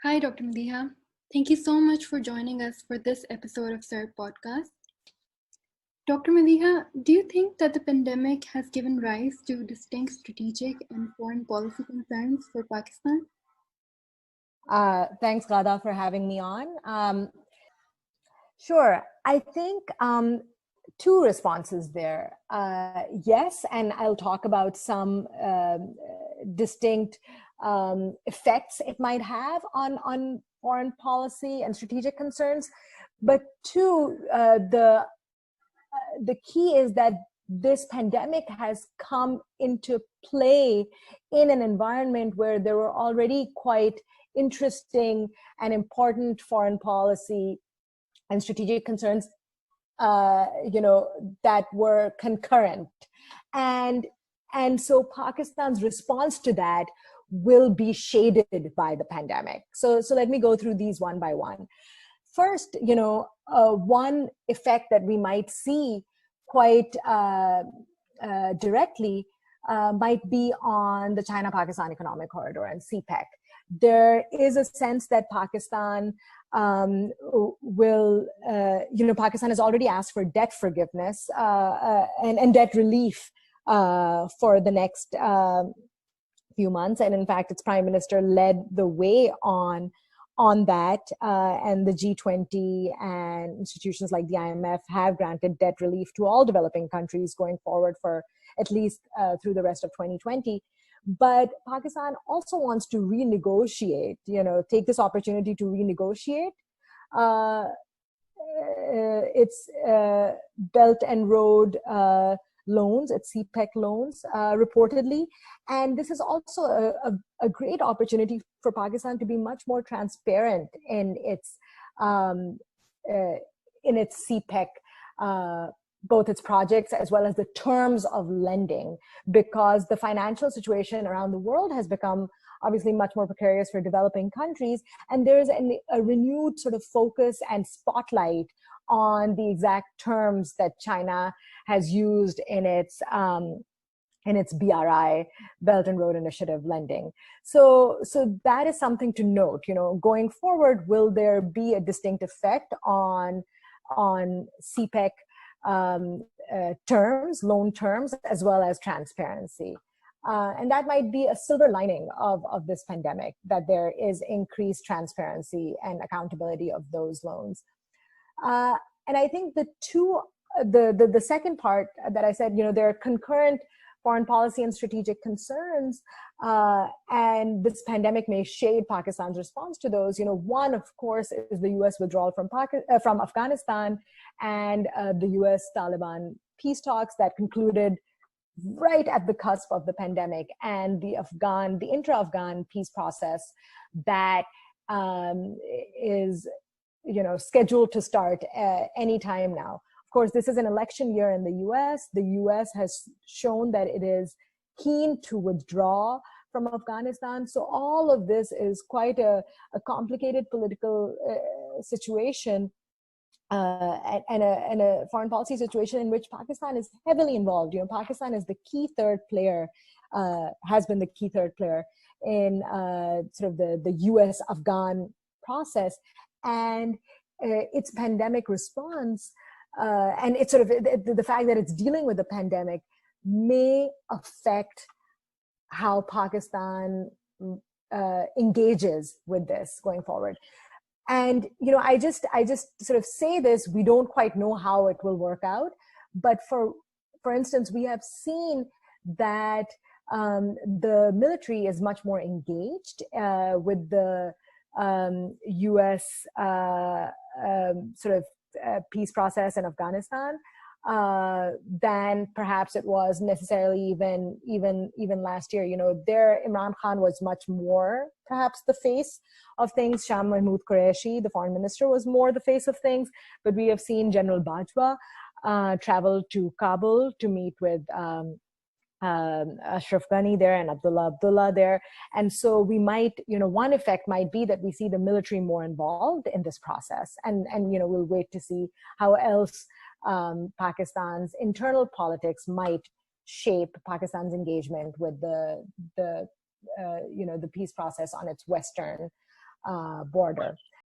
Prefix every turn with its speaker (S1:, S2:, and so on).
S1: Hi, Dr. Madiha. Thank you so much for joining us for this episode of CERP Podcast. Dr. Madiha, do you think that the pandemic has given rise to distinct strategic and foreign policy concerns for Pakistan?
S2: Thanks, Gada, for having me on. Sure. I think two responses there. Yes, and I'll talk about some distinct effects it might have on foreign policy and strategic concerns. But two, the key is that this pandemic has come into play in an environment where there were already quite interesting and important foreign policy and strategic concerns, that were concurrent, and so Pakistan's response to that will be shaded by the pandemic. So let me go through these one by one. First, one effect that we might see quite directly might be on the China-Pakistan Economic Corridor and CPEC. There is a sense that Pakistan Pakistan has already asked for debt forgiveness and debt relief for the next few months. And in fact, its prime minister led the way on that, and the G20 and institutions like the IMF have granted debt relief to all developing countries going forward for at least through the rest of 2020. But Pakistan also wants to renegotiate, take this opportunity to renegotiate its Belt and Road loans, its CPEC loans, reportedly. And this is also a great opportunity for Pakistan to be much more transparent in its CPEC, both its projects as well as the terms of lending, because the financial situation around the world has become obviously much more precarious for developing countries. And there's a renewed sort of focus and spotlight on the exact terms that China has used in its BRI, Belt and Road Initiative lending. So that is something to note. Going forward, will there be a distinct effect on CPEC terms, loan terms, as well as transparency? And that might be a silver lining of this pandemic, that there is increased transparency and accountability of those loans. And I think the second part that I said, there are concurrent foreign policy and strategic concerns, and this pandemic may shade Pakistan's response to those. One, of course, is the U.S. withdrawal from Afghanistan, and the U.S.-Taliban peace talks that concluded right at the cusp of the pandemic, and the intra-Afghan peace process that is scheduled to start any time now. Of course, this is an election year in the U.S. The U.S. has shown that it is keen to withdraw from Afghanistan. So all of this is quite a complicated political situation, and a foreign policy situation in which Pakistan is heavily involved. Pakistan is the key third player, has been the key third player in sort of the U.S.-Afghan process, and its pandemic response, and it's sort of the fact that it's dealing with the pandemic may affect how Pakistan engages with this going forward. And I just sort of say this, we don't quite know how it will work out, but for instance, we have seen that the military is much more engaged with the U.S. Sort of peace process in Afghanistan than perhaps it was necessarily even last year. There Imran Khan was much more perhaps the face of things. Shah Mahmood Qureshi, the foreign minister, was more the face of things. But we have seen General Bajwa travel to Kabul to meet with Ashraf Ghani there and Abdullah there. And so we might, one effect might be that we see the military more involved in this process. And we'll wait to see how else Pakistan's internal politics might shape Pakistan's engagement with the peace process on its western border.